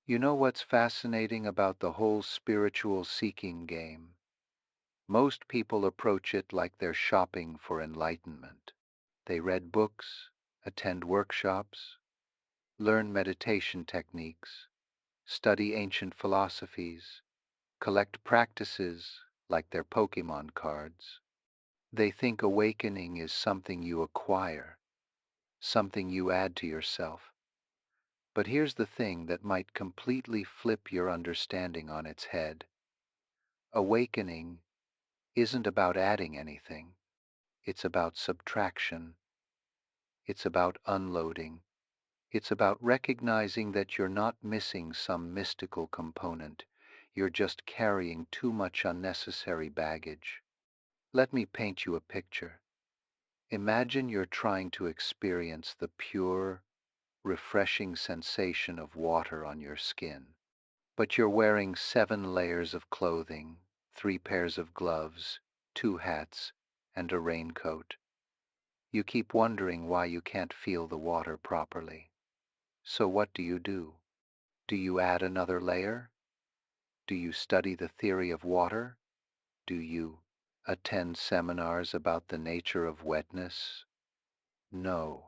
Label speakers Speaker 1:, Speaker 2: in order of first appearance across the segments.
Speaker 1: You know what's fascinating about the whole spiritual seeking game? Most people approach it like they're shopping for enlightenment. They read books, attend workshops, learn meditation techniques, study ancient philosophies, collect practices like their Pokemon cards. They think awakening is something you acquire, something you add to yourself. But here's the thing that might completely flip your understanding on its head. Awakening isn't about adding anything. It's about subtraction. It's about unloading. It's about recognizing that you're not missing some mystical component. You're just carrying too much unnecessary baggage. Let me paint you a picture. Imagine you're trying to experience the pure, refreshing sensation of water on your skin. But you're wearing 7 layers of clothing, 3 pairs of gloves, 2 hats, and a raincoat. You keep wondering why you can't feel the water properly. So what do? Do you add another layer? Do you study the theory of water? Do you attend seminars about the nature of wetness? No.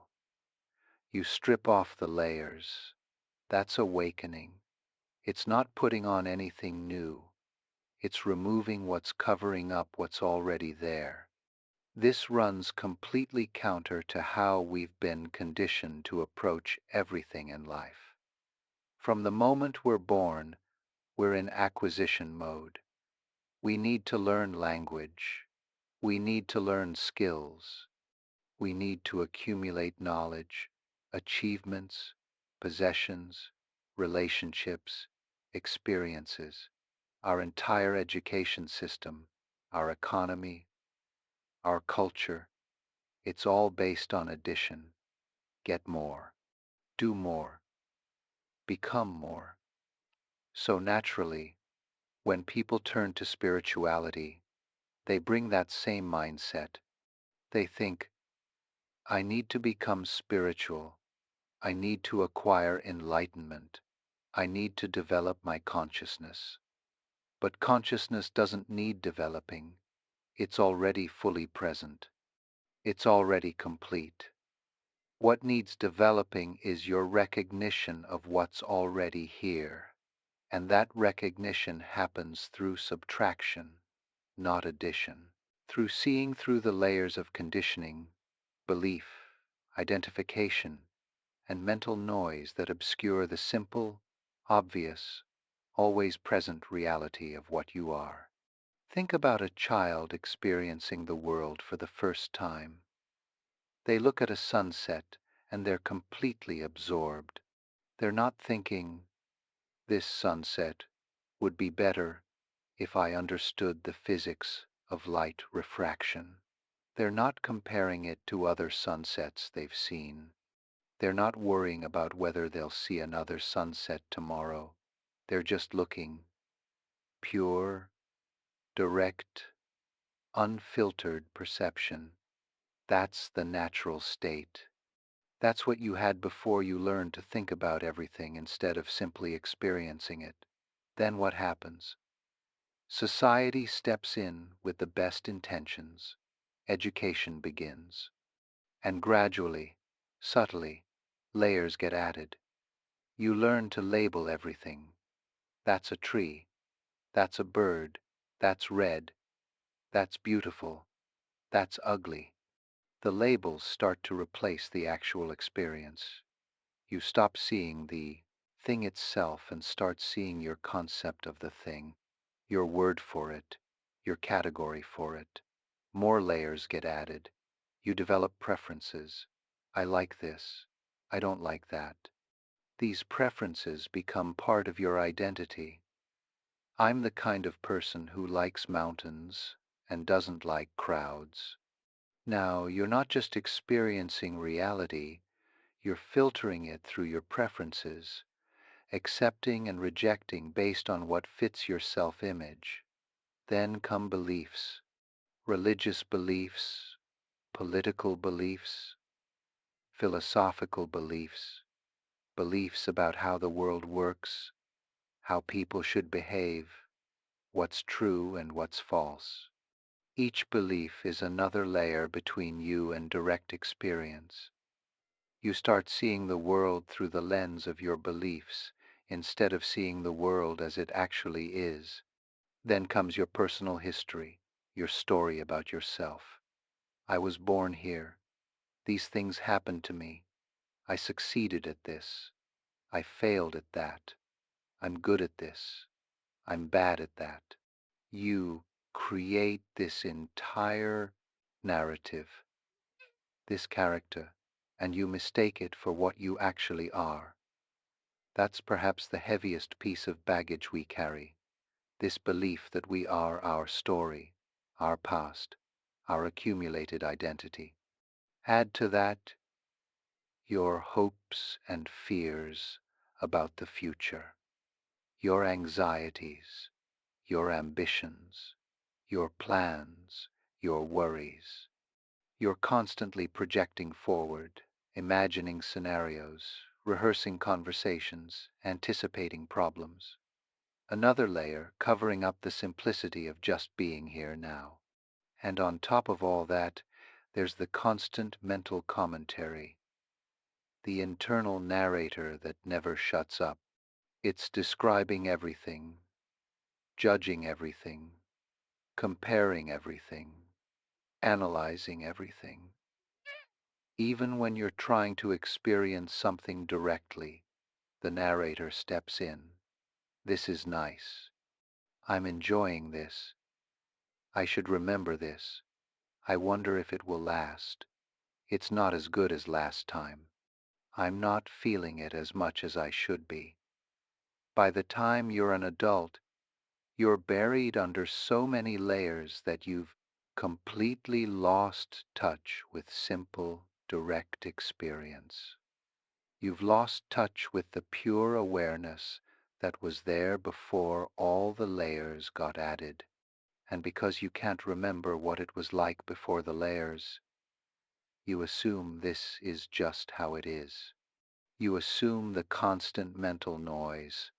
Speaker 1: You strip off the layers. That's awakening. It's not putting on anything new. It's removing what's covering up what's already there. This runs completely counter to how we've been conditioned to approach everything in life. From the moment we're born, we're in acquisition mode. We need to learn language. We need to learn skills. We need to accumulate knowledge, achievements, possessions, relationships, experiences. Our entire education system, our economy, our culture, it's all based on addition. Get more, do more, become more. So naturally, when people turn to spirituality, they bring that same mindset. They think, I need to become spiritual. I need to acquire enlightenment. I need to develop my consciousness. But consciousness doesn't need developing. It's already fully present. It's already complete. What needs developing is your recognition of what's already here. And that recognition happens through subtraction, not addition. Through seeing through the layers of conditioning, belief, identification, and mental noise that obscure the simple, obvious, always present reality of what you are. Think about a child experiencing the world for the first time. They look at a sunset and they're completely absorbed. They're not thinking, this sunset would be better if I understood the physics of light refraction. They're not comparing it to other sunsets they've seen. They're not worrying about whether they'll see another sunset tomorrow. They're just looking, pure, direct, unfiltered perception. That's the natural state. That's what you had before you learned to think about everything instead of simply experiencing it. Then what happens? Society steps in with the best intentions. Education begins. And gradually, subtly, layers get added. You learn to label everything. That's a tree. That's a bird. That's red. That's beautiful. That's ugly. The labels start to replace the actual experience. You stop seeing the thing itself and start seeing your concept of the thing, your word for it, your category for it. More layers get added. You develop preferences. I like this. I don't like that. These preferences become part of your identity. I'm the kind of person who likes mountains and doesn't like crowds. Now, you're not just experiencing reality, you're filtering it through your preferences, accepting and rejecting based on what fits your self-image. Then come beliefs, religious beliefs, political beliefs, philosophical beliefs, beliefs about how the world works, how people should behave, what's true and what's false. Each belief is another layer between you and direct experience. You start seeing the world through the lens of your beliefs instead of seeing the world as it actually is. Then comes your personal history, your story about yourself. I was born here. These things happened to me. I succeeded at this. I failed at that. I'm good at this. I'm bad at that. You create this entire narrative, this character, and you mistake it for what you actually are. That's perhaps the heaviest piece of baggage we carry, this belief that we are our story, our past, our accumulated identity. Add to that your hopes and fears about the future, your anxieties, your ambitions, your plans, your worries. You're constantly projecting forward, imagining scenarios, rehearsing conversations, anticipating problems. Another layer covering up the simplicity of just being here now. And on top of all that, there's the constant mental commentary, the internal narrator that never shuts up. It's describing everything, judging everything, comparing everything, analyzing everything. Even when you're trying to experience something directly, the narrator steps in. This is nice. I'm enjoying this. I should remember this. I wonder if it will last. It's not as good as last time. I'm not feeling it as much as I should be. By the time you're an adult, you're buried under so many layers that you've completely lost touch with simple, direct experience. You've lost touch with the pure awareness that was there before all the layers got added. And because you can't remember what it was like before the layers, you assume this is just how it is. You assume the constant mental noise,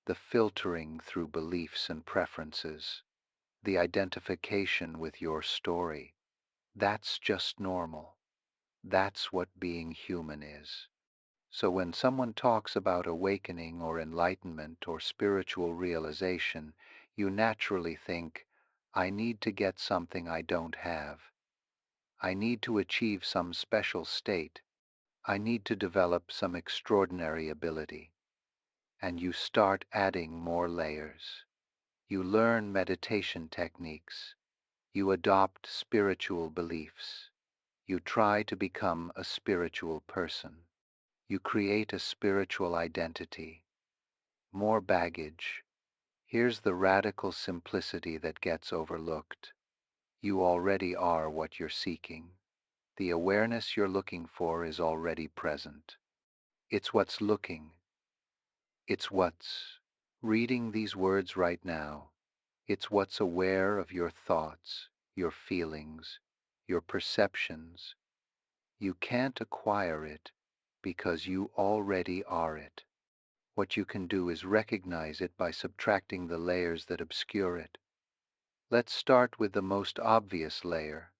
Speaker 1: the filtering through beliefs and preferences, the identification with your story. That's just normal. That's what being human is. So when someone talks about awakening or enlightenment or spiritual realization, you naturally think, I need to get something I don't have. I need to achieve some special state. I need to develop some extraordinary ability. And you start adding more layers. You learn meditation techniques. You adopt spiritual beliefs. You try to become a spiritual person. You create a spiritual identity. More baggage. Here's the radical simplicity that gets overlooked. You already are what you're seeking. The awareness you're looking for is already present. It's what's looking. It's what's reading these words right now. It's what's aware of your thoughts, your feelings, your perceptions. You can't acquire it because you already are it. What you can do is recognize it by subtracting the layers that obscure it. Let's start with the most obvious layer,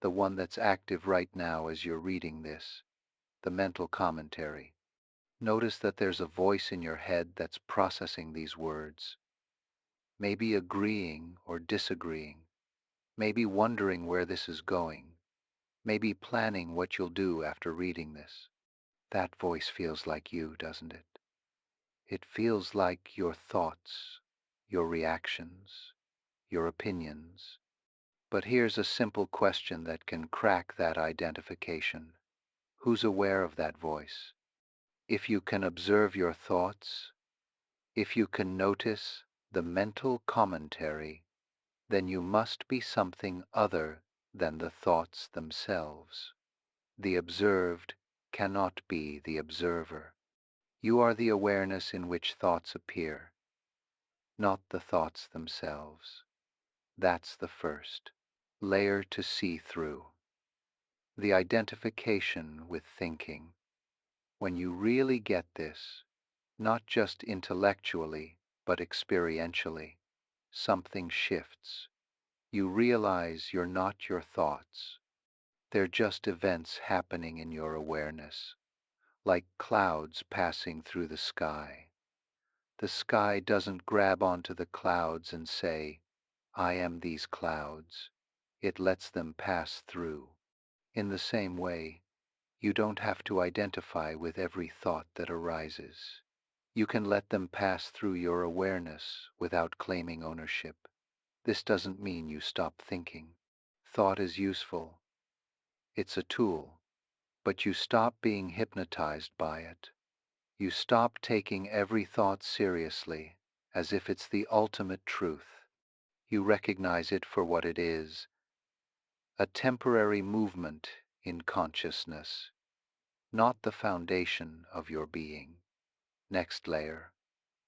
Speaker 1: the one that's active right now as you're reading this, the mental commentary. Notice that there's a voice in your head that's processing these words, maybe agreeing or disagreeing, maybe wondering where this is going, maybe planning what you'll do after reading this. That voice feels like you, doesn't it? It feels like your thoughts, your reactions, your opinions. But here's a simple question that can crack that identification. Who's aware of that voice? If you can observe your thoughts, if you can notice the mental commentary, then you must be something other than the thoughts themselves. The observed cannot be the observer. You are the awareness in which thoughts appear, not the thoughts themselves. That's the first layer to see through. The identification with thinking. When you really get this, not just intellectually, but experientially. Something shifts. You realize you're not your thoughts. They're just events happening in your awareness, like clouds passing through the sky. The sky doesn't grab onto the clouds and say, I am these clouds. It lets them pass through. In the same way, you don't have to identify with every thought that arises. You can let them pass through your awareness without claiming ownership. This doesn't mean you stop thinking. Thought is useful. It's a tool. But you stop being hypnotized by it. You stop taking every thought seriously, as if it's the ultimate truth. You recognize it for what it is, a temporary movement in consciousness, not the foundation of your being. Next layer,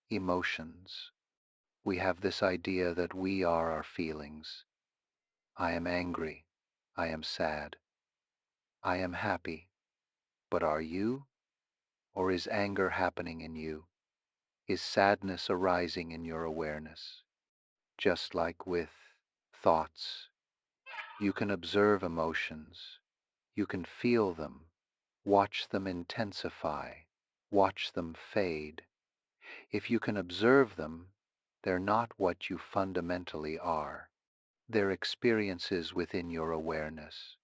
Speaker 1: emotions. We have this idea that we are our feelings. I am angry. I am sad. I am happy. But are you? Or is anger happening in you? Is sadness arising in your awareness? Just like with thoughts, you can observe emotions. You can feel them, watch them intensify, watch them fade. If you can observe them, they're not what you fundamentally are. They're experiences within your awareness.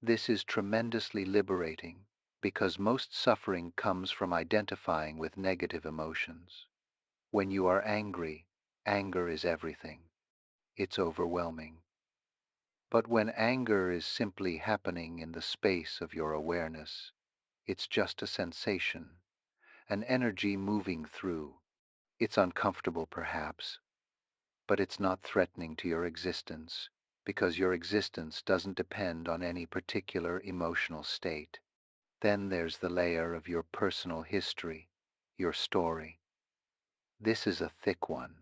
Speaker 1: This is tremendously liberating because most suffering comes from identifying with negative emotions. When you are angry, anger is everything. It's overwhelming. But when anger is simply happening in the space of your awareness, it's just a sensation, an energy moving through. It's uncomfortable perhaps, but it's not threatening to your existence, because your existence doesn't depend on any particular emotional state. Then there's the layer of your personal history, your story. This is a thick one.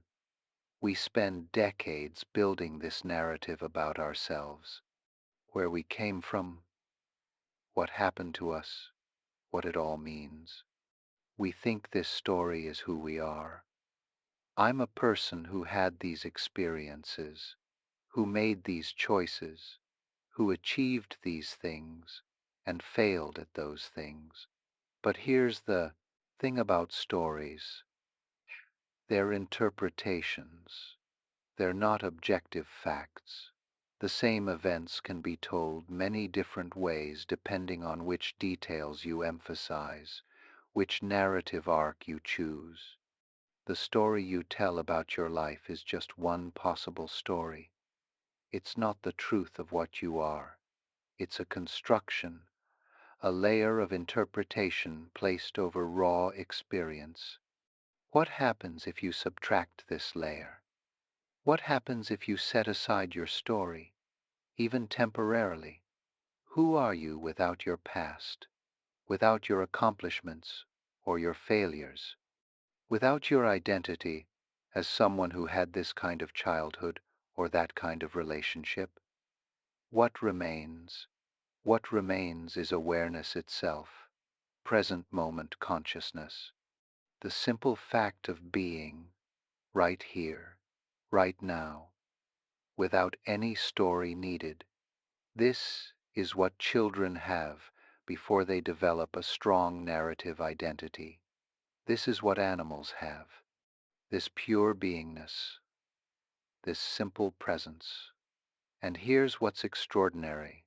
Speaker 1: We spend decades building this narrative about ourselves, where we came from, what happened to us, what it all means. We think this story is who we are. I'm a person who had these experiences, who made these choices, who achieved these things, and failed at those things. But here's the thing about stories. They're interpretations. They're not objective facts. The same events can be told many different ways depending on which details you emphasize, which narrative arc you choose. The story you tell about your life is just one possible story. It's not the truth of what you are. It's a construction, a layer of interpretation placed over raw experience. What happens if you subtract this layer? What happens if you set aside your story, even temporarily? Who are you without your past, without your accomplishments or your failures, without your identity as someone who had this kind of childhood or that kind of relationship? What remains? What remains is awareness itself, present moment consciousness, the simple fact of being right here, right now, without any story needed. This is what children have before they develop a strong narrative identity. This is what animals have, this pure beingness, this simple presence. And here's what's extraordinary.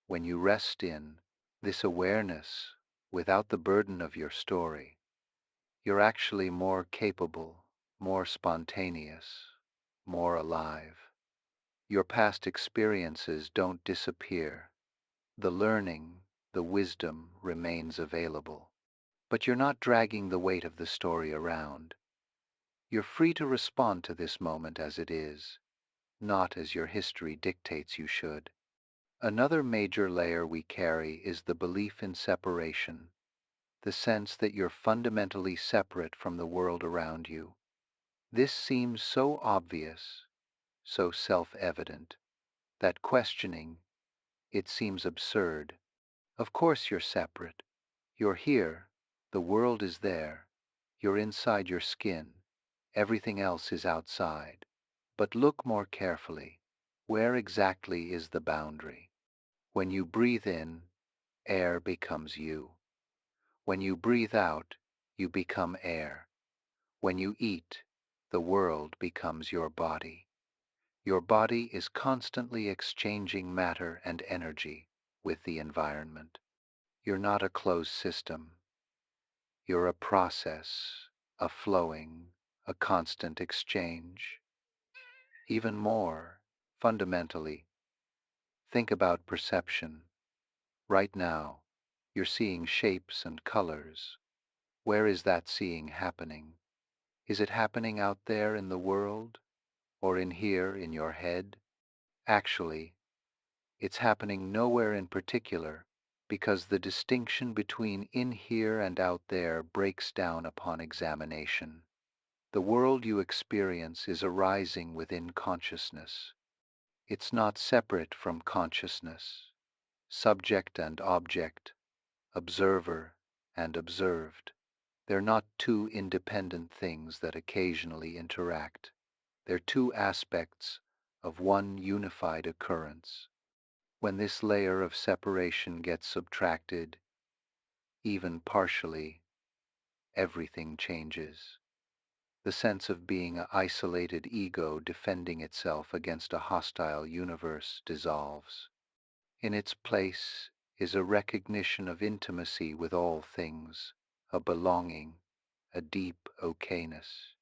Speaker 1: When you rest in this awareness without the burden of your story, you're actually more capable, more spontaneous, more alive. Your past experiences don't disappear. The learning, the wisdom remains available. But you're not dragging the weight of the story around. You're free to respond to this moment as it is, not as your history dictates you should. Another major layer we carry is the belief in separation, the sense that you're fundamentally separate from the world around you. This seems so obvious, so self-evident, that questioning it seems absurd. Of course you're separate. You're here. The world is there. You're inside your skin. Everything else is outside. But look more carefully. Where exactly is the boundary? When you breathe in, air becomes you. When you breathe out, you become air. When you eat, the world becomes your body. Your body is constantly exchanging matter and energy with the environment. You're not a closed system. You're a process, a flowing, a constant exchange. Even more, fundamentally, think about perception. Right now, you're seeing shapes and colors. Where is that seeing happening? Is it happening out there in the world, or in here in your head? Actually, it's happening nowhere in particular, because the distinction between in here and out there breaks down upon examination. The world you experience is arising within consciousness. It's not separate from consciousness. Subject and object, observer and observed. They're not two independent things that occasionally interact. They're two aspects of one unified occurrence. When this layer of separation gets subtracted, even partially, everything changes. The sense of being an isolated ego defending itself against a hostile universe dissolves. In its place is a recognition of intimacy with all things, a belonging, a deep okayness.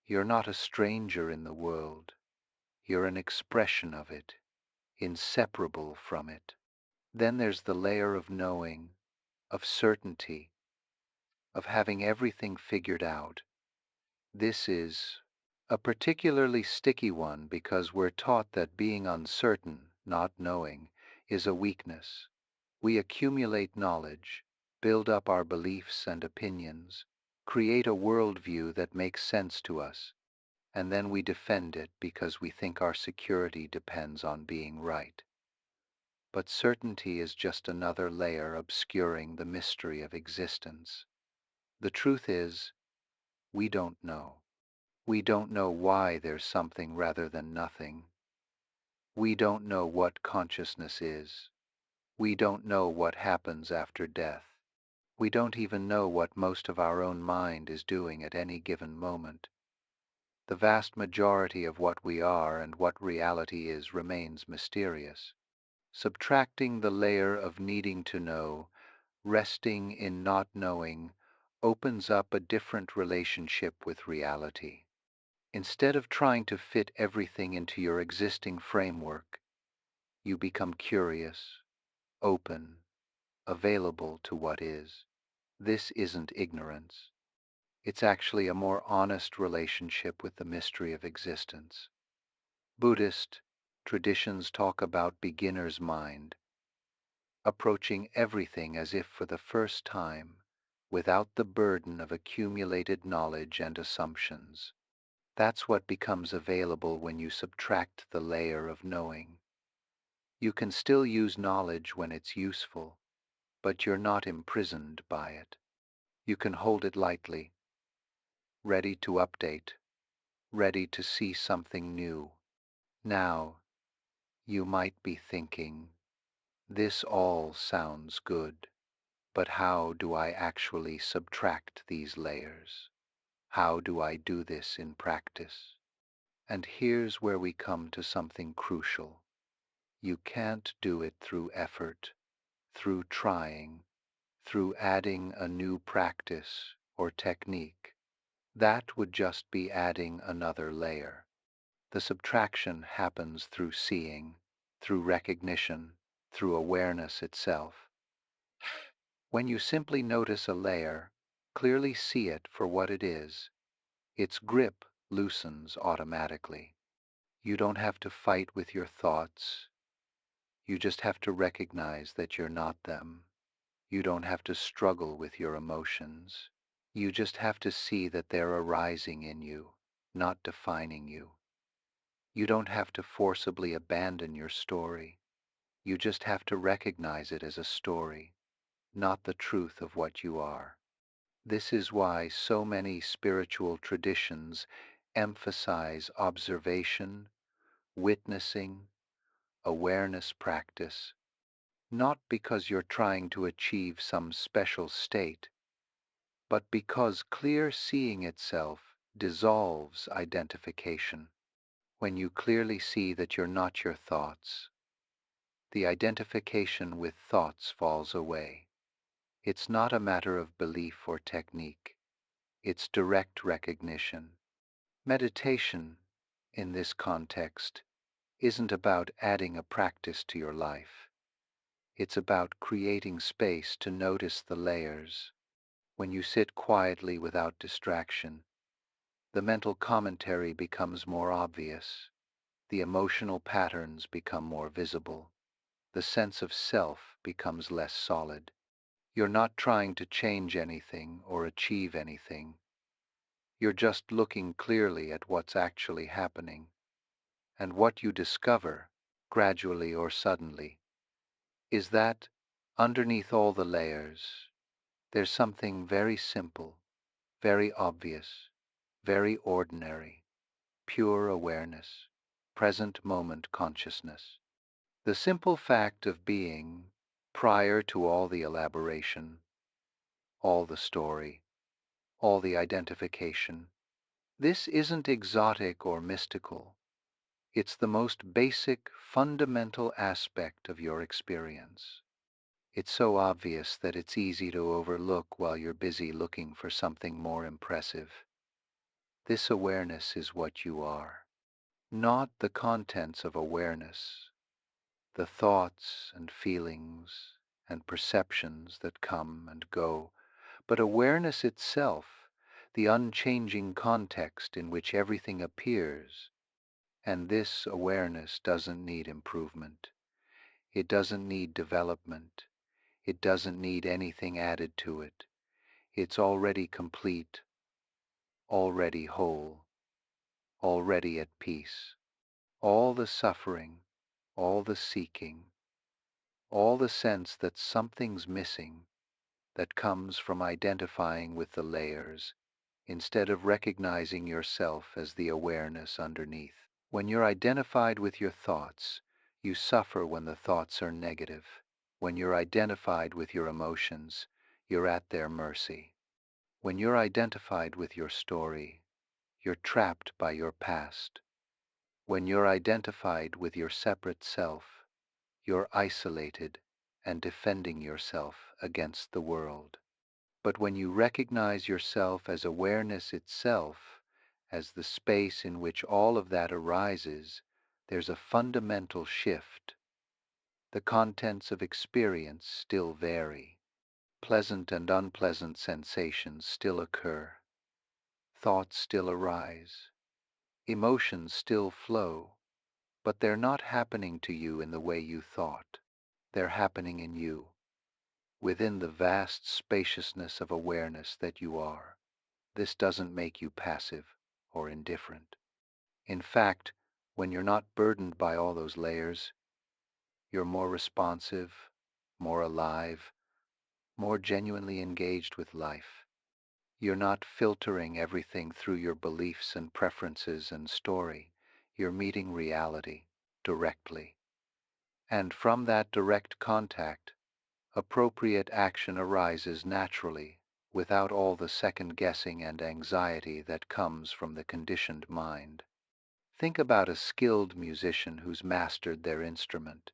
Speaker 1: You're not a stranger in the world. You're an expression of it, inseparable from it. Then there's the layer of knowing, of certainty, of having everything figured out. This is a particularly sticky one because we're taught that being uncertain, not knowing, is a weakness. We accumulate knowledge, build up our beliefs and opinions, create a worldview that makes sense to us, and then we defend it because we think our security depends on being right. But certainty is just another layer obscuring the mystery of existence. The truth is, we don't know. We don't know why there's something rather than nothing. We don't know what consciousness is. We don't know what happens after death. We don't even know what most of our own mind is doing at any given moment. The vast majority of what we are and what reality is remains mysterious. Subtracting the layer of needing to know, resting in not knowing, opens up a different relationship with reality. Instead of trying to fit everything into your existing framework, you become curious, open, available to what is. This isn't ignorance. It's actually a more honest relationship with the mystery of existence. Buddhist traditions talk about beginner's mind, approaching everything as if for the first time, without the burden of accumulated knowledge and assumptions. That's what becomes available when you subtract the layer of knowing. You can still use knowledge when it's useful, but you're not imprisoned by it. You can hold it lightly, ready to update, ready to see something new. Now, you might be thinking, this all sounds good, but how do I actually subtract these layers? How do I do this in practice? And here's where we come to something crucial. You can't do it through effort, through trying, through adding a new practice or technique. That would just be adding another layer. The subtraction happens through seeing, through recognition, through awareness itself. When you simply notice a layer, clearly see it for what it is, its grip loosens automatically. You don't have to fight with your thoughts. You just have to recognize that you're not them. You don't have to struggle with your emotions. You just have to see that they're arising in you, not defining you. You don't have to forcibly abandon your story. You just have to recognize it as a story, not the truth of what you are. This is why so many spiritual traditions emphasize observation, witnessing, awareness practice, not because you're trying to achieve some special state, but because clear seeing itself dissolves identification. When you clearly see that you're not your thoughts, the identification with thoughts falls away. It's not a matter of belief or technique. It's direct recognition. Meditation, in this context, isn't about adding a practice to your life. It's about creating space to notice the layers. When you sit quietly without distraction, the mental commentary becomes more obvious. The emotional patterns become more visible. The sense of self becomes less solid. You're not trying to change anything or achieve anything. You're just looking clearly at what's actually happening. And what you discover, gradually or suddenly, is that underneath all the layers, there's something very simple, very obvious, very ordinary, pure awareness, present moment consciousness. The simple fact of being, prior to all the elaboration, all the story, all the identification. This isn't exotic or mystical. It's the most basic, fundamental aspect of your experience. It's so obvious that it's easy to overlook while you're busy looking for something more impressive. This awareness is what you are, not the contents of awareness, the thoughts and feelings and perceptions that come and go, but awareness itself, the unchanging context in which everything appears. And this awareness doesn't need improvement. It doesn't need development. It doesn't need anything added to it. It's already complete, already whole, already at peace. All the suffering, all the seeking, all the sense that something's missing, that comes from identifying with the layers, instead of recognizing yourself as the awareness underneath. When you're identified with your thoughts, you suffer when the thoughts are negative. When you're identified with your emotions, you're at their mercy. When you're identified with your story, you're trapped by your past. When you're identified with your separate self, you're isolated and defending yourself against the world. But when you recognize yourself as awareness itself, as the space in which all of that arises, there's a fundamental shift. The contents of experience still vary. Pleasant and unpleasant sensations still occur. Thoughts still arise. Emotions still flow. But they're not happening to you in the way you thought. They're happening in you, within the vast spaciousness of awareness that you are. This doesn't make you passive or indifferent. In fact, when you're not burdened by all those layers, you're more responsive, more alive, more genuinely engaged with life. You're not filtering everything through your beliefs and preferences and story. You're meeting reality directly. And from that direct contact, appropriate action arises naturally, without all the second guessing and anxiety that comes from the conditioned mind. Think about a skilled musician who's mastered their instrument.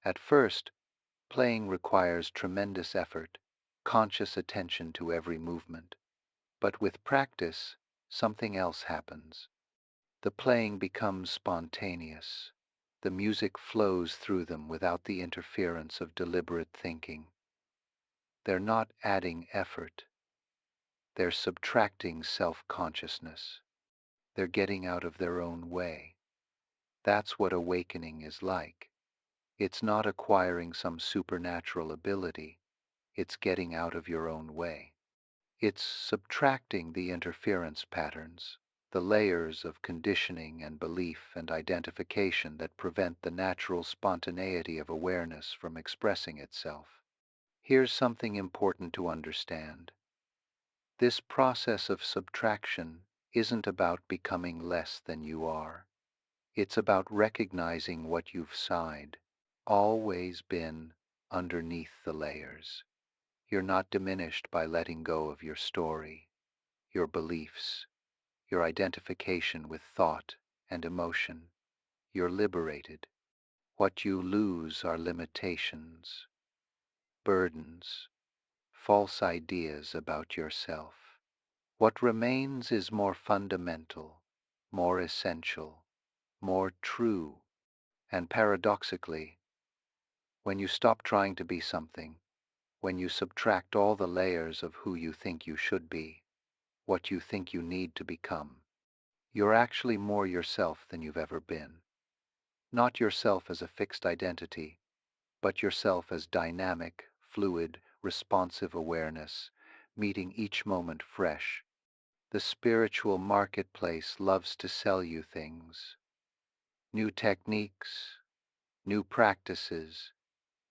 Speaker 1: At first, playing requires tremendous effort, conscious attention to every movement. But with practice, something else happens. The playing becomes spontaneous. The music flows through them without the interference of deliberate thinking. They're not adding effort. They're subtracting self-consciousness. They're getting out of their own way. That's what awakening is like. It's not acquiring some supernatural ability. It's getting out of your own way. It's subtracting the interference patterns, the layers of conditioning and belief and identification that prevent the natural spontaneity of awareness from expressing itself. Here's something important to understand. This process of subtraction isn't about becoming less than you are. It's about recognizing what you've always been underneath the layers. You're not diminished by letting go of your story, your beliefs, your identification with thought and emotion. You're liberated. What you lose are limitations, burdens, false ideas about yourself. What remains is more fundamental, more essential, more true. And paradoxically, when you stop trying to be something, when you subtract all the layers of who you think you should be, what you think you need to become, you're actually more yourself than you've ever been. Not yourself as a fixed identity, but yourself as dynamic, fluid, responsive awareness, meeting each moment fresh. The spiritual marketplace loves to sell you things, new techniques, new practices,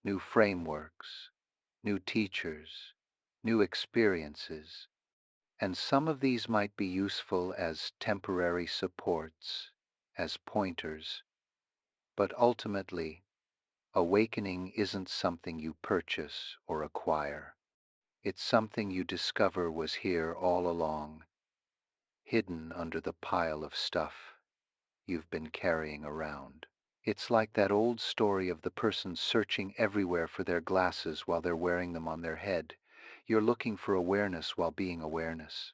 Speaker 1: new frameworks, new teachers, new experiences, and some of these might be useful as temporary supports, as pointers, but ultimately, awakening isn't something you purchase or acquire. It's something you discover was here all along, hidden under the pile of stuff you've been carrying around. It's like that old story of the person searching everywhere for their glasses while they're wearing them on their head. You're looking for awareness while being awareness.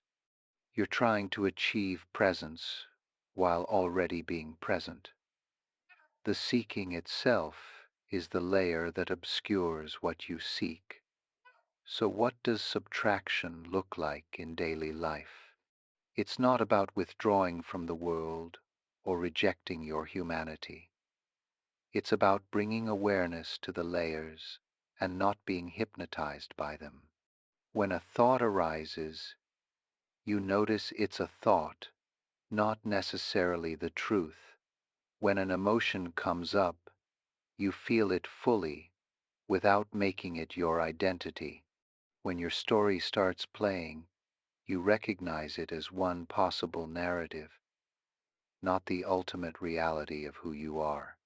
Speaker 1: You're trying to achieve presence while already being present. The seeking itself is the layer that obscures what you seek. So what does subtraction look like in daily life? It's not about withdrawing from the world or rejecting your humanity. It's about bringing awareness to the layers and not being hypnotized by them. When a thought arises, you notice it's a thought, not necessarily the truth. When an emotion comes up, you feel it fully without making it your identity. When your story starts playing, you recognize it as one possible narrative, not the ultimate reality of who you are.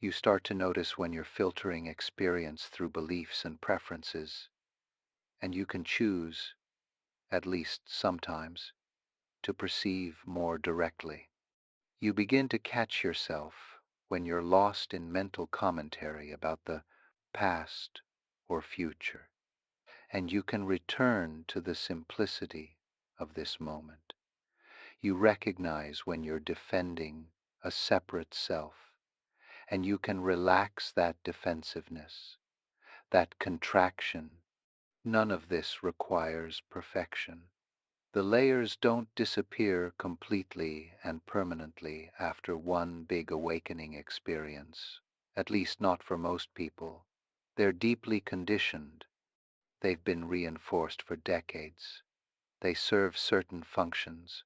Speaker 1: You start to notice when you're filtering experience through beliefs and preferences, and you can choose, at least sometimes, to perceive more directly. You begin to catch yourself when you're lost in mental commentary about the past or future, and you can return to the simplicity of this moment. You recognize when you're defending a separate self, and you can relax that defensiveness, that contraction. None of this requires perfection. The layers don't disappear completely and permanently after one big awakening experience, at least not for most people. They're deeply conditioned. They've been reinforced for decades. They serve certain functions.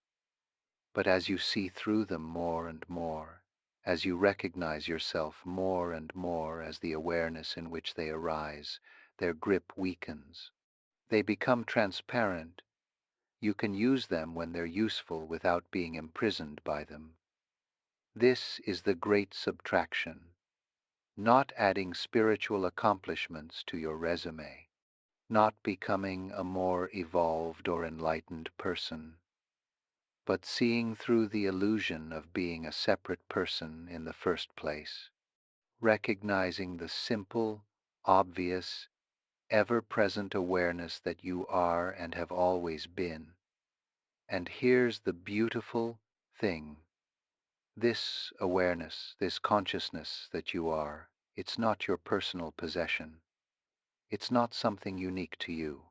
Speaker 1: But as you see through them more and more, as you recognize yourself more and more as the awareness in which they arise, their grip weakens. They become transparent. You can use them when they're useful without being imprisoned by them. This is the great subtraction, not adding spiritual accomplishments to your resume, not becoming a more evolved or enlightened person, but seeing through the illusion of being a separate person in the first place, recognizing the simple, obvious, ever-present awareness that you are and have always been. And here's the beautiful thing. This awareness, this consciousness that you are, it's not your personal possession. It's not something unique to you.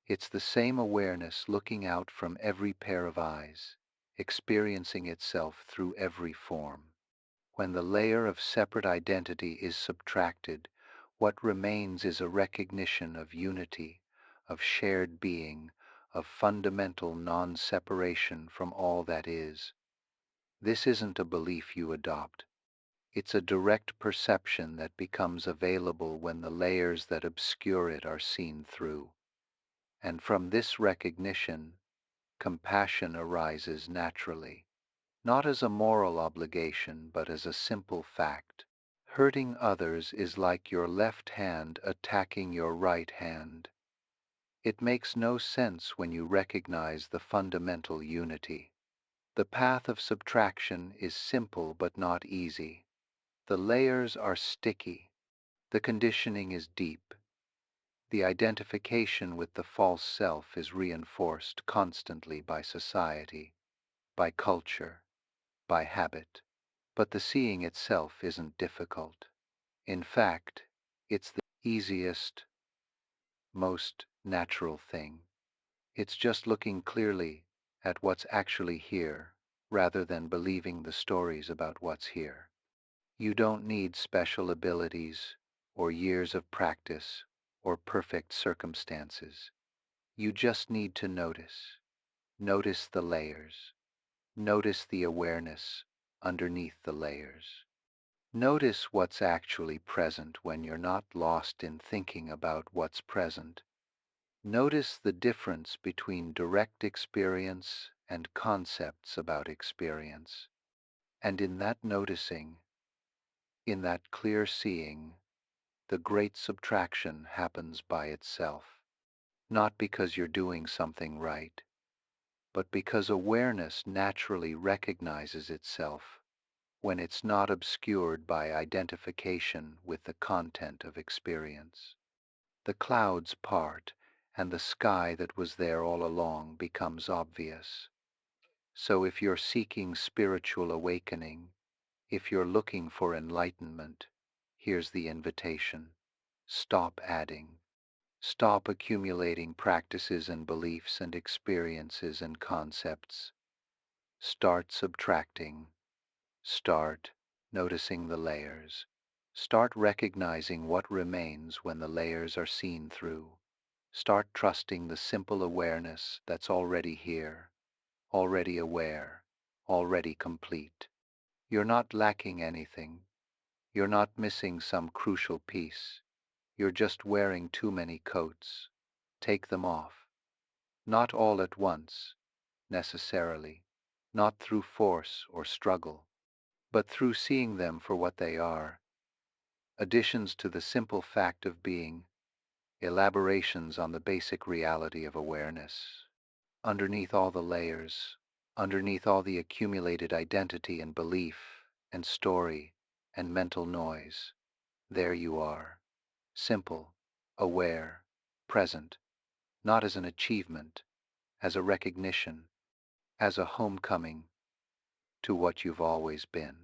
Speaker 1: It's the same awareness looking out from every pair of eyes, experiencing itself through every form. When the layer of separate identity is subtracted, what remains is a recognition of unity, of shared being, of fundamental non-separation from all that is. This isn't a belief you adopt. It's a direct perception that becomes available when the layers that obscure it are seen through. And from this recognition, compassion arises naturally, not as a moral obligation, but as a simple fact. Hurting others is like your left hand attacking your right hand. It makes no sense when you recognize the fundamental unity. The path of subtraction is simple but not easy. The layers are sticky. The conditioning is deep. The identification with the false self is reinforced constantly by society, by culture, by habit. But the seeing itself isn't difficult. In fact, it's the easiest, most natural thing. It's just looking clearly at what's actually here, rather than believing the stories about what's here. You don't need special abilities, or years of practice, or perfect circumstances. You just need to notice. Notice the layers. Notice the awareness underneath the layers. Notice what's actually present when you're not lost in thinking about what's present. Notice the difference between direct experience and concepts about experience. And in that noticing, in that clear seeing, the great subtraction happens by itself. Not because you're doing something right, but because awareness naturally recognizes itself when it's not obscured by identification with the content of experience. The clouds part, and the sky that was there all along becomes obvious. So if you're seeking spiritual awakening, if you're looking for enlightenment, here's the invitation. Stop adding. Stop accumulating practices and beliefs and experiences and concepts. Start subtracting. Start noticing the layers. Start recognizing what remains when the layers are seen through. Start trusting the simple awareness that's already here, already aware, already complete. You're not lacking anything. You're not missing some crucial piece. You're just wearing too many coats. Take them off. Not all at once, necessarily. Not through force or struggle, but through seeing them for what they are. Additions to the simple fact of being, elaborations on the basic reality of awareness. Underneath all the layers, underneath all the accumulated identity and belief and story and mental noise, there you are, simple, aware, present, not as an achievement, as a recognition, as a homecoming to what you've always been.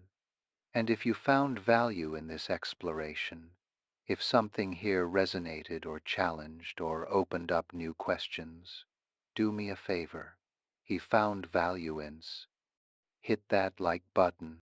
Speaker 1: And if you found value in this exploration, if something here resonated or challenged or opened up new questions, do me a favor. He found value in. Hit that like button